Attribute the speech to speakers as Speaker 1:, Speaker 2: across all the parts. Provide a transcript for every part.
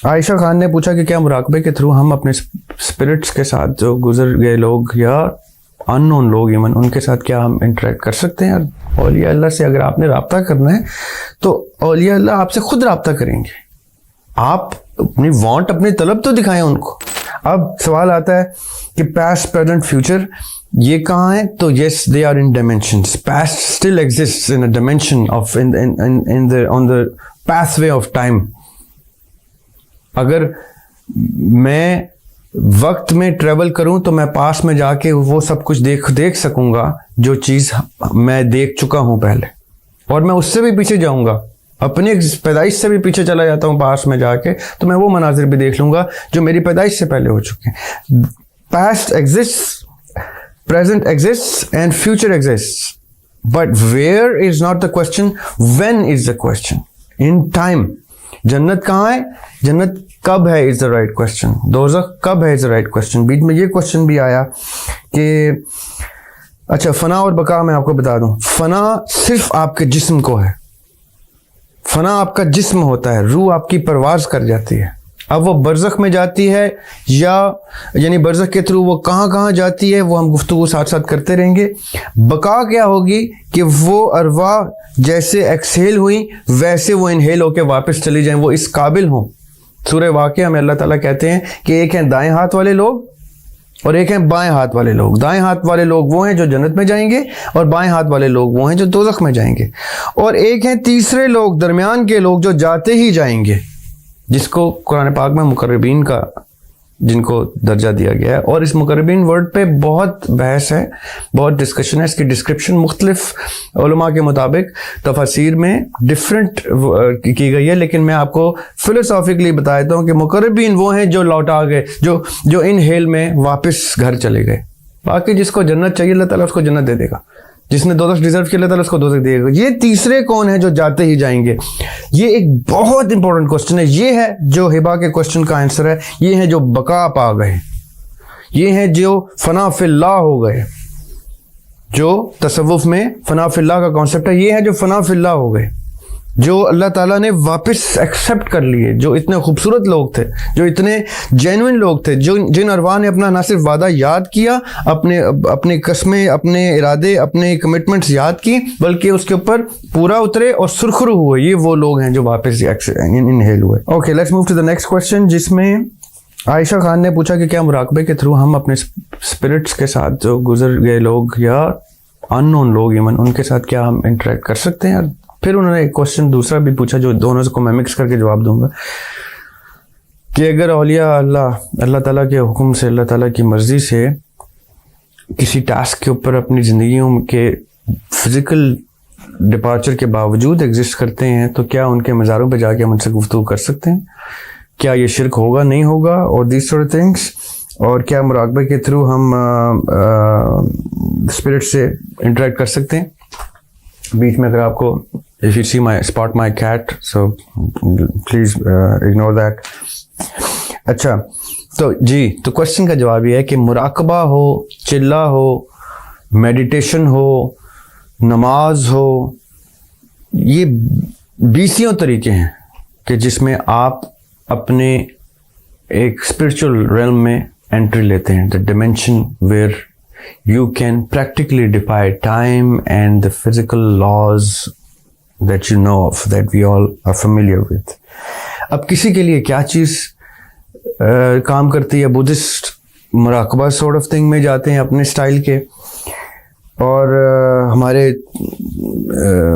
Speaker 1: عائشہ خان نے پوچھا کہ کیا مراقبے کے تھرو ہم اپنے اسپرٹس کے ساتھ جو گزر گئے لوگ یا ان نون لوگ ایون ان کے ساتھ کیا ہم انٹریکٹ کر سکتے ہیں؟ اور اولیاء اللہ سے اگر آپ نے رابطہ کرنا ہے تو اولیاء اللہ آپ سے خود رابطہ کریں گے. آپ اپنی وانٹ اپنی طلب تو دکھائیں ان کو. اب سوال آتا ہے کہ پاسٹ پریزنٹ فیوچر یہ کہاں ہے؟ تو yes they are in dimensions. Past still exists in a dimension of on the pass way of time. اگر میں وقت میں ٹریول کروں تو میں پاس میں جا کے وہ سب کچھ دیکھ سکوں گا جو چیز میں دیکھ چکا ہوں پہلے, اور میں اس سے بھی پیچھے جاؤں گا, اپنی پیدائش سے بھی پیچھے چلا جاتا ہوں پاس میں جا کے, تو میں وہ مناظر بھی دیکھ لوں گا جو میری پیدائش سے پہلے ہو چکے ہیں. Past exist, present exist and future exist, but where is not the question, when is the question. In time. جنت کہاں ہے, جنت کب ہے از دا رائٹ کوشچن. دوزخ کب ہے از دا رائٹ کوشچن. بیچ میں یہ کوشچن بھی آیا کہ اچھا فنا اور بقا میں آپ کو بتا دوں, فنا صرف آپ کے جسم کو ہے, فنا آپ کا جسم ہوتا ہے, روح آپ کی پرواز کر جاتی ہے. اب وہ برزخ میں جاتی ہے یا یعنی برزخ کے تھرو وہ کہاں کہاں جاتی ہے وہ ہم گفتگو ساتھ ساتھ کرتے رہیں گے. بقا کیا ہوگی کہ وہ ارواح جیسے ایکسہیل ہوئی ویسے وہ انہیل ہو کے واپس چلی جائیں, وہ اس قابل ہوں. سورہ واقعہ میں اللہ تعالیٰ کہتے ہیں کہ ایک ہیں دائیں ہاتھ والے لوگ اور ایک ہیں بائیں ہاتھ والے لوگ. دائیں ہاتھ والے لوگ وہ ہیں جو جنت میں جائیں گے اور بائیں ہاتھ والے لوگ وہ ہیں جو دوزخ میں جائیں گے. اور ایک ہیں تیسرے لوگ, درمیان کے لوگ جو جاتے ہی جائیں گے, جس کو قرآن پاک میں مقربین کا جن کو درجہ دیا گیا ہے. اور اس مقربین ورڈ پہ بہت بحث ہے, بہت ڈسکشن ہے. اس کی ڈسکرپشن مختلف علماء کے مطابق تفاسیر میں ڈفرینٹ کی گئی ہے, لیکن میں آپ کو فلسافیکلی بتا دیتا ہوں کہ مقربین وہ ہیں جو لوٹا گئے, جو ان ہیل میں واپس گھر چلے گئے. باقی جس کو جنت چاہیے اللہ تعالیٰ اس کو جنت دے دے گا, جس نے دوزخ ڈیزرو کیا اللہ تعالیٰ اس کو دوزخ دے گا. یہ تیسرے کون ہیں جو جاتے ہی جائیں گے؟ یہ ایک بہت امپورٹنٹ کوشچن ہے. یہ ہے جو ہبا کے کوشچن کا آنسر ہے. یہ ہیں جو بقا پا گئے, یہ ہیں جو فنا فی اللہ ہو گئے. جو تصوف میں فنا فی اللہ کا کانسیپٹ ہے, یہ ہے جو فنا فی اللہ ہو گئے, جو اللہ تعالیٰ نے واپس ایکسیپٹ کر لیے, جو اتنے خوبصورت لوگ تھے, جو اتنے جینوئن لوگ تھے, جن ارواح نے اپنا نہ صرف وعدہ یاد کیا, اپنے قسمیں, اپنے ارادے, اپنے کمٹمنٹس یاد کی, بلکہ اس کے اوپر پورا اترے اور سرخرو ہوئے. یہ وہ لوگ ہیں جو واپس انہیل ہوئے. Okay, let's move to the next question, جس میں عائشہ خان نے پوچھا کہ کیا مراقبے کے تھرو ہم اپنے اسپرٹس کے ساتھ جو گزر گئے لوگ یا ان نون لوگ ایون ان کے ساتھ کیا ہم انٹریکٹ کر سکتے ہیں؟ پھر انہوں نے ایک کوشچن دوسرا بھی پوچھا جو دونوں کو میں مکس کر کے جواب دوں گا کہ اگر اولیاء اللہ تعالیٰ کے حکم سے, اللہ تعالیٰ کی مرضی سے کسی ٹاسک کے اوپر اپنی زندگیوں کے فزیکل ڈپارچر کے باوجود ایگزسٹ کرتے ہیں, تو کیا ان کے مزاروں پہ جا کے ہم ان سے گفتگو کر سکتے ہیں؟ کیا یہ شرک ہوگا, نہیں ہوگا, اور دیس سورٹ تھنگس. اور کیا مراقبے کے تھرو ہم اسپرٹ سے انٹریکٹ کر سکتے ہیں؟ بیچ میں اگر آپ کو if you see spot my cat, so please ignore that. اچھا تو جی, تو کوشچن کا جواب یہ ہے کہ مراقبہ ہو, چلا ہو, میڈیٹیشن ہو, نماز ہو, یہ 20 طریقے ہیں کہ جس میں آپ اپنے ایک اسپرچل ریلم میں انٹری لیتے ہیں, the dimension where you can practically defy time and the physical laws that you know of, that we all are familiar with. اب کسی کے لیے کیا چیز کام کرتی ہے؟ بدھسٹ مراقبہ سورٹ آف تھنگ میں جاتے ہیں اپنے اسٹائل کے, اور ہمارے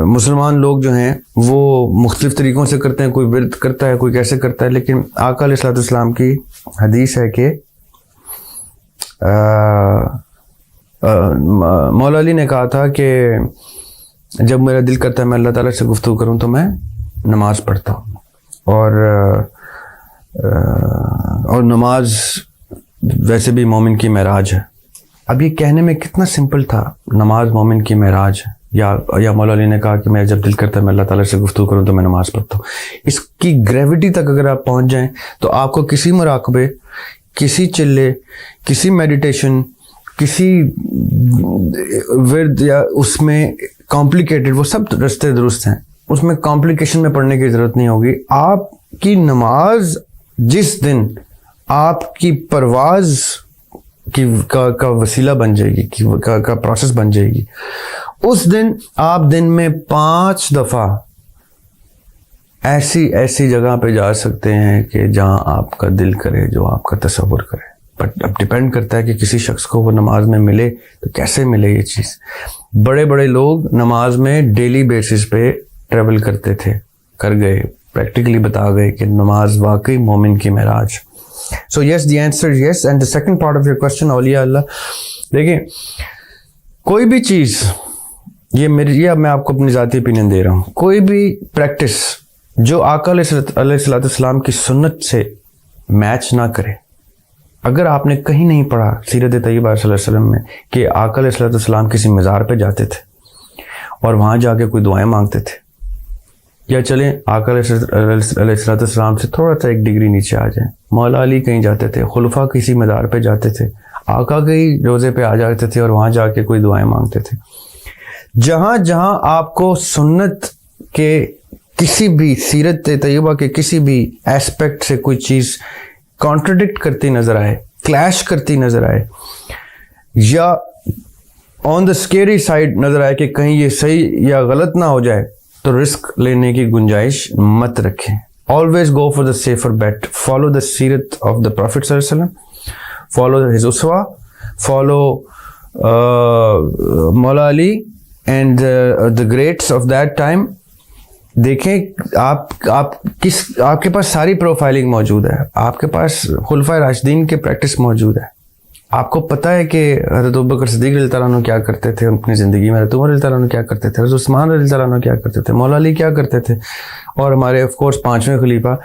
Speaker 1: مسلمان لوگ جو ہیں وہ مختلف طریقوں سے کرتے ہیں. کوئی ورد کرتا ہے, کوئی کیسے کرتا ہے, لیکن آقا علیہ الصلوۃ والسلام کی حدیث ہے کہ مولا علی نے کہا تھا کہ جب میرا دل کرتا ہے میں اللہ تعالیٰ سے گفتگو کروں تو میں نماز پڑھتا ہوں, اور نماز ویسے بھی مومن کی معراج ہے. اب یہ کہنے میں کتنا سمپل تھا, نماز مومن کی معراج ہے, یا مولا علی نے کہا کہ میں جب دل کرتا ہے میں اللہ تعالیٰ سے گفتگو کروں تو میں نماز پڑھتا ہوں. اس کی گریوٹی تک اگر آپ پہنچ جائیں تو آپ کو کسی مراقبے, کسی چلے, کسی میڈیٹیشن, کسی ورد یا اس میں کمپلیکیٹڈ, وہ سب رستے درست ہیں, اس میں کمپلیکیشن میں پڑھنے کی ضرورت نہیں ہوگی. آپ کی نماز جس دن آپ کی پرواز کا وسیلہ بن جائے گی, کا پروسیس بن جائے گی, اس دن آپ دن میں 5 دفعہ ایسی جگہ پہ جا سکتے ہیں کہ جہاں آپ کا دل کرے, جو آپ کا تصور کرے. بٹ اب ڈیپینڈ کرتا ہے کہ کسی شخص کو وہ نماز میں ملے تو کیسے ملے یہ چیز. بڑے لوگ نماز میں ڈیلی بیسس پہ ٹریول کرتے تھے, کر گئے, پریکٹیکلی بتا گئے کہ نماز واقعی مومن کی معراج. So yes, the answer is yes. And the second part of your question, اولیاء اللہ, دیکھیں کوئی بھی چیز, یہ اب میں آپ کو اپنی ذاتی opinion دے رہا ہوں, کوئی بھی پریکٹس جو آقا علیہ السلام کی سنت سے میچ نہ کرے. اگر آپ نے کہیں نہیں پڑھا سیرت طیبہ صلی اللہ علیہ وسلم میں کہ آقا علیہ السلام کسی مزار پہ جاتے تھے اور وہاں جا کے کوئی دعائیں مانگتے تھے, یا چلیں آقا علیہ السلام سے تھوڑا سا ایک ڈگری نیچے آ جائیں, مولا علی کہیں جاتے تھے, خلفاء کسی مزار پہ جاتے تھے, آقا کے ہی روزے پہ آ جاتے تھے اور وہاں جا کے کوئی دعائیں مانگتے تھے. جہاں آپ کو سنت کے کسی بھی, سیرت طیبہ کے کسی بھی ایسپیکٹ سے کوئی چیز کانٹرڈکٹ کرتی نظر آئے, کلیش کرتی نظر آئے, یا آن دا اسکیری سائڈ نظر آئے کہ کہیں یہ صحیح یا غلط نہ ہو جائے, تو رسک لینے کی گنجائش مت رکھیں. Always go for the safer bet. Follow the سیرت آف دا پروفیٹ صلی اللہ علیہ وسلم, فالو ہز اسوا, follow Maula Ali and the greats of that time. دیکھیں آپ کے پاس ساری پروفائلنگ موجود ہے, آپ کے پاس خلفائے راشدین کے پریکٹس موجود ہے. آپ کو پتہ ہے کہ حضرت ابوبکر صدیق رضی اللہ عنہ کیا کرتے تھے اپنی زندگی میں, حضرت عمر رضی اللہ عنہ کیا کرتے تھے, حضرت عثمان رضی اللہ عنہ کیا کرتے تھے, مولا علی کیا کرتے تھے, اور ہمارے آف کورس 5ویں خلیفہ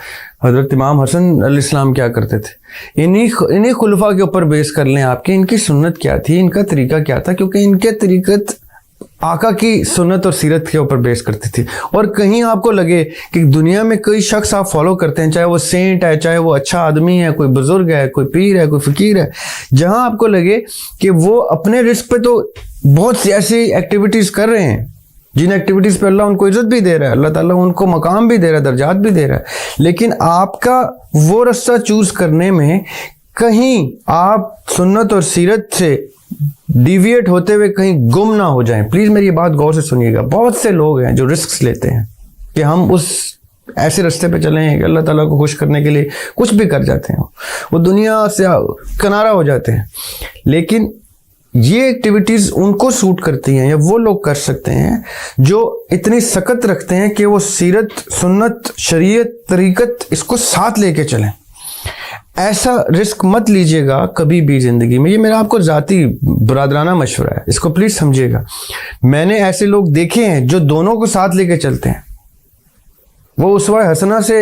Speaker 1: حضرت امام حسن علیہ السلام کیا کرتے تھے. انہی خلفاء کے اوپر بیس کر لیں آپ کہ ان کی سنت کیا تھی, ان کا طریقہ کیا تھا, کیونکہ ان کے طریقت آقا کی سنت اور سیرت کے اوپر بیس کرتی تھی. اور کہیں آپ کو لگے کہ دنیا میں کوئی شخص آپ فالو کرتے ہیں, چاہے وہ سینٹ ہے, چاہے وہ اچھا آدمی ہے, کوئی بزرگ ہے, کوئی پیر ہے, کوئی فقیر ہے, جہاں آپ کو لگے کہ وہ اپنے رزق پہ تو بہت سی ایسی ایکٹیویٹیز کر رہے ہیں جن ایکٹیویٹیز پہ اللہ ان کو عزت بھی دے رہا ہے, اللہ تعالیٰ ان کو مقام بھی دے رہا ہے, درجات بھی دے رہا ہے, لیکن آپ کا وہ رستہ چوز کرنے میں کہیں آپ سنت اور سیرت سے ڈیویٹ ہوتے ہوئے کہیں گم نہ ہو جائیں. پلیز میری یہ بات غور سے سنیے گا. بہت سے لوگ ہیں جو رسکس لیتے ہیں کہ ہم اس ایسے رستے پہ چلیں کہ اللہ تعالیٰ کو خوش کرنے کے لیے کچھ بھی کر جاتے ہیں, وہ دنیا سے کنارہ ہو جاتے ہیں. لیکن یہ ایکٹیویٹیز ان کو سوٹ کرتی ہیں, یا وہ لوگ کر سکتے ہیں جو اتنی سکت رکھتے ہیں کہ وہ سیرت, سنت, شریعت, طریقت اس کو ساتھ لے کے چلیں. ایسا رسک مت لیجیے گا کبھی بھی زندگی میں. یہ میرا آپ کو ذاتی برادرانہ مشورہ ہے, اس کو پلیز سمجھیے گا. میں نے ایسے لوگ دیکھے ہیں جو دونوں کو ساتھ لے کے چلتے ہیں. وہ اسوہ حسنہ سے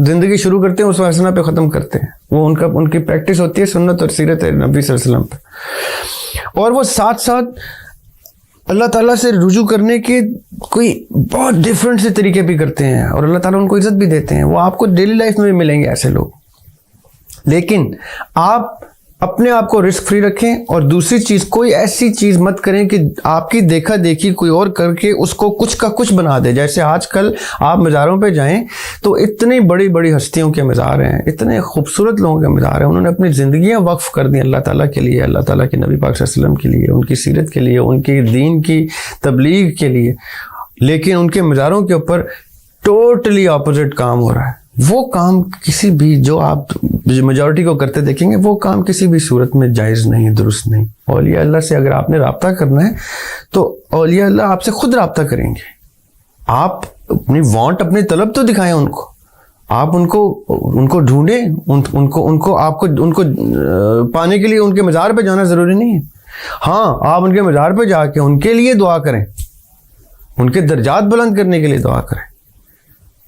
Speaker 1: زندگی شروع کرتے ہیں, اسوہ حسنہ پہ ختم کرتے ہیں. وہ ان کی پریکٹس ہوتی ہے سنت اور سیرت نبی صلی اللہ علیہ وسلم پہ, اور وہ ساتھ ساتھ اللہ تعالیٰ سے رجوع کرنے کے کوئی بہت ڈفرینٹ سے طریقے بھی کرتے ہیں, اور اللہ تعالیٰ ان کو عزت بھی دیتے ہیں. وہ آپ کو ڈیلی لائف میں بھی ملیں گے ایسے لوگ. لیکن آپ اپنے آپ کو رسک فری رکھیں, اور دوسری چیز کوئی ایسی چیز مت کریں کہ آپ کی دیکھا دیکھی کوئی اور کر کے اس کو کچھ کا کچھ بنا دے. جیسے آج کل آپ مزاروں پہ جائیں تو اتنی بڑی بڑی ہستیوں کے مزار ہیں, اتنے خوبصورت لوگوں کے مزار ہیں, انہوں نے اپنی زندگیاں وقف کر دی اللہ تعالیٰ کے لیے, اللہ تعالیٰ کے نبی پاک صلی اللہ علیہ وسلم کے لیے, ان کی سیرت کے لیے, ان کی دین کی تبلیغ کے لیے. لیکن ان کے مزاروں کے اوپر ٹوٹلی اپوزٹ کام ہو رہا ہے. وہ کام کسی بھی, جو آپ میجورٹی کو کرتے دیکھیں گے, وہ کام کسی بھی صورت میں جائز نہیں, درست نہیں. اولیاء اللہ سے اگر آپ نے رابطہ کرنا ہے تو اولیاء اللہ آپ سے خود رابطہ کریں گے. آپ اپنی وانٹ, اپنی طلب تو دکھائیں ان کو, آپ ان کو ڈھونڈیں, ان کو پانے کے لیے ان کے مزار پہ جانا ضروری نہیں ہے. ہاں, آپ ان کے مزار پہ جا کے ان کے لیے دعا کریں, ان کے درجات بلند کرنے کے لیے دعا کریں.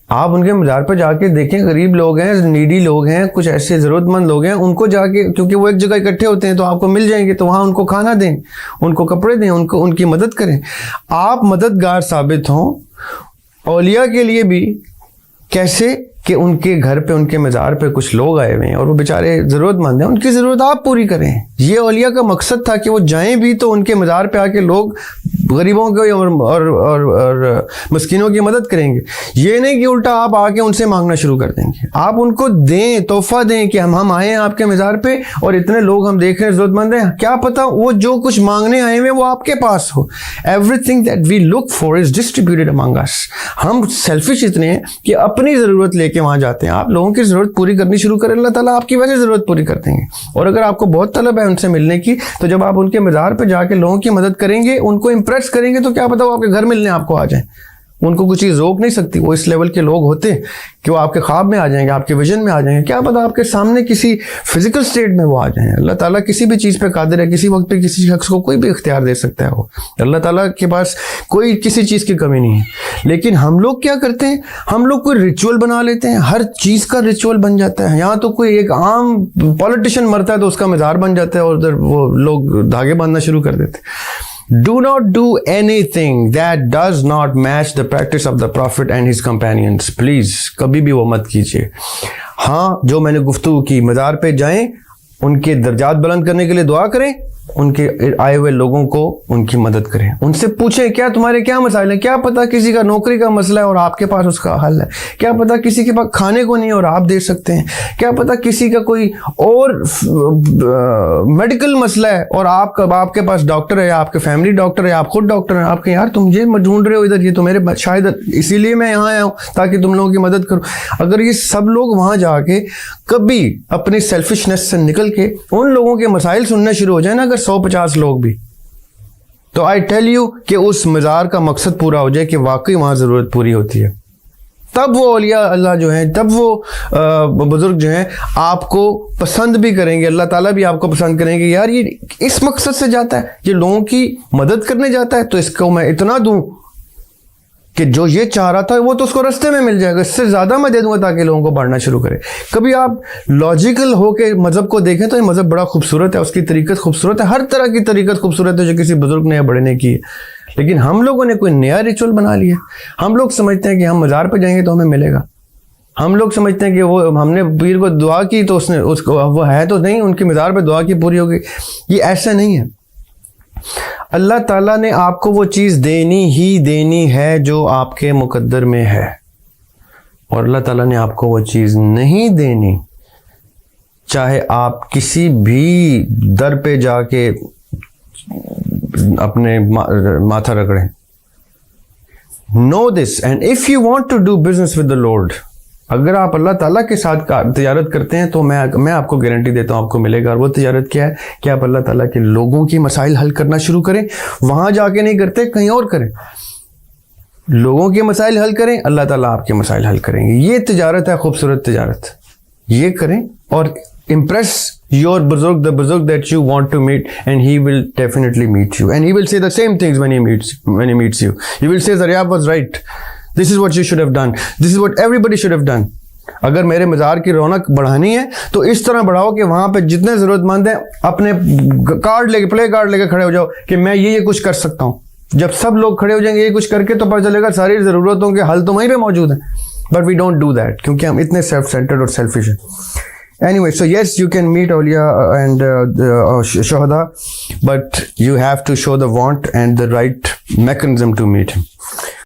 Speaker 1: آپ ان کے مزار پہ جا کے دیکھیں, غریب لوگ ہیں, نیڈی لوگ ہیں, کچھ ایسے ضرورت مند لوگ ہیں, ان کو جا کے, کیونکہ وہ ایک جگہ اکٹھے ہوتے ہیں تو آپ کو مل جائیں گے, تو وہاں ان کو کھانا دیں, ان کو کپڑے دیں, ان کی مدد کریں. آپ مددگار ثابت ہوں اولیاء کے لیے بھی. کیسے کہ ان کے گھر پہ ان کے مزار پہ کچھ لوگ آئے ہوئے ہیں اور وہ بیچارے ضرورت مند ہیں, ان کی ضرورت آپ پوری کریں. یہ اولیاء کا مقصد تھا کہ وہ جائیں بھی تو ان کے مزار پہ آ کے لوگ غریبوں کو اور مسکینوں کی مدد کریں گے. یہ نہیں کہ الٹا آپ آ کے ان سے مانگنا شروع کر دیں گے. آپ ان کو دیں, تحفہ دیں کہ ہم آئے ہیں آپ کے مزار پہ اور اتنے لوگ ہم دیکھ رہے ہیں ضرورت مند ہیں, کیا پتہ وہ جو کچھ مانگنے آئے ہوئے وہ آپ کے پاس ہو. Everything that we look for is distributed among us. ہم سیلفش اتنے ہیں کہ اپنی ضرورت لے کے وہاں جاتے ہیں. آپ لوگوں کی ضرورت پوری کرنی شروع کریں, اللہ تعالیٰ آپ کی وجہ ضرورت پوری کر دیں گے. اور اگر آپ کو بہت طلب ہے ان سے ملنے کی, تو جب آپ ان کے مزار پہ جا کے لوگوں کی مدد کریں گے, ان کو امپریس کریں گے, تو کیا پتہ وہ آپ کے گھر ملنے آپ کو آ جائیں. ان کو کچھ چیز روک نہیں سکتی. وہ اس لیول کے لوگ ہوتے ہیں کہ وہ آپ کے خواب میں آ جائیں گے, آپ کے ویژن میں آ جائیں گے. کیا پتہ آپ کے سامنے کسی فزیکل سٹیٹ میں وہ آ جائیں. اللہ تعالیٰ کسی بھی چیز پہ قادر ہے, کسی وقت پہ کسی شخص کو کوئی بھی اختیار دے سکتا ہے. وہ اللہ تعالیٰ کے پاس کوئی کسی چیز کی کمی نہیں ہے. لیکن ہم لوگ کیا کرتے ہیں, ہم لوگ کوئی ریچول بنا لیتے ہیں, ہر چیز کا ریچول بن جاتا ہے. یہاں تو کوئی ایک عام پولیٹیشین مرتا ہے تو اس کا مزار بن جاتا ہے اور ادھر وہ لوگ دھاگے باندھنا شروع کر دیتے ہیں. Do not do anything that does not match the practice of the Prophet and his companions. Please, کبھی بھی وہ مت کیجیے. ہاں, جو میں نے گفتگو کی, مزار پہ جائیں, ان کے درجات بلند کرنے کے لیے دعا کریں, ان کے آئے ہوئے لوگوں کو ان کی مدد کریں, ان سے پوچھیں کیا تمہارے کیا مسائل ہیں. کیا پتہ کسی کا نوکری کا مسئلہ ہے اور آپ کے پاس اس کا حل ہے. کیا پتہ کسی کے پاس کھانے کو نہیں ہے اور آپ دے سکتے ہیں. کیا پتہ کسی کا کوئی اور میڈیکل مسئلہ ہے اور آپ کے پاس ڈاکٹر ہے, آپ کے فیملی ڈاکٹر ہے, آپ خود ڈاکٹر ہیں. آپ کہ یار تم یہ ڈھونڈ رہے ہو ادھر, یہ تو میرے شاید اسی لیے میں یہاں آیا ہوں تاکہ تم لوگوں کی مدد کروں. اگر یہ سب لوگ وہاں جا کے کبھی اپنی سیلفشنس سے نکل کے ان لوگوں کے مسائل سننا شروع ہو جائے نا, اگر 150 لوگ بھی, تو آئی ٹیل یو کہ اس مزار کا مقصد پورا ہو جائے کہ واقعی وہاں ضرورت پوری ہوتی ہے. تب وہ اولیاء اللہ جو ہیں, تب وہ بزرگ جو ہیں آپ کو پسند بھی کریں گے. اللہ تعالیٰ بھی آپ کو پسند کریں گے, یار یہ اس مقصد سے جاتا ہے, یہ لوگوں کی مدد کرنے جاتا ہے, تو اس کو میں اتنا دوں کہ جو یہ چاہ رہا تھا وہ تو اس کو رستے میں مل جائے گا, اس سے زیادہ میں دے دوں گا تاکہ لوگوں کو بڑھنا شروع کرے. کبھی آپ لاجیکل ہو کے مذہب کو دیکھیں تو یہ مذہب بڑا خوبصورت ہے, اس کی طریقت خوبصورت ہے, ہر طرح کی طریقت خوبصورت ہے جو کسی بزرگ نے یا بڑے نے کی ہے. لیکن ہم لوگوں نے کوئی نیا ریچول بنا لیا. ہم لوگ سمجھتے ہیں کہ ہم مزار پہ جائیں گے تو ہمیں ملے گا. ہم لوگ سمجھتے ہیں کہ وہ ہم نے پیر کو دعا کی تو اس کو وہ ہے تو نہیں, ان کی مزار پہ دعا کی پوری ہوگی. یہ ایسا نہیں ہے. اللہ تعالیٰ نے آپ کو وہ چیز دینی ہی دینی ہے جو آپ کے مقدر میں ہے, اور اللہ تعالیٰ نے آپ کو وہ چیز نہیں دینی, چاہے آپ کسی بھی در پہ جا کے اپنے ماتھا رگڑیں. Know this, and if you want to do business with the Lord, اگر آپ اللہ تعالیٰ کے ساتھ تجارت کرتے ہیں تو میں آپ کو گارنٹی دیتا ہوں آپ کو ملے گا. اور وہ تجارت کیا ہے کہ آپ اللہ تعالیٰ کے لوگوں کی مسائل حل کرنا شروع کریں. وہاں جا کے نہیں کرتے, کہیں اور کریں. لوگوں کے مسائل حل کریں, اللہ تعالیٰ آپ کے مسائل حل کریں گے. یہ تجارت ہے, خوبصورت تجارت. یہ کریں اور impress your بزرگ, the بزرگ that you want to meet, and he will definitely meet you, and he will say the same things when he meets you. He will say Zaryab was right. This is what you should have done. This is what everybody should have done. اگر میرے مزار کی رونق بڑھانی ہے تو اس طرح بڑھاؤ کہ وہاں پہ جتنے ضرورت مند ہیں اپنے کارڈ لے کے, پلے کارڈ لے کے کھڑے ہو جاؤ کہ میں یہ کچھ کر سکتا ہوں. جب سب لوگ کھڑے ہو جائیں گے یہ کچھ کر کے تو پتہ چلے گا ساری ضرورتوں کے حل تو وہیں پہ موجود ہیں. But we don't do that کیونکہ ہم اتنے سیلف سینٹرڈ اور سیلفش ہیں. Anyway, so yes, you can meet awliya and shuhada, but you have to show the want and the right mechanism to meet him.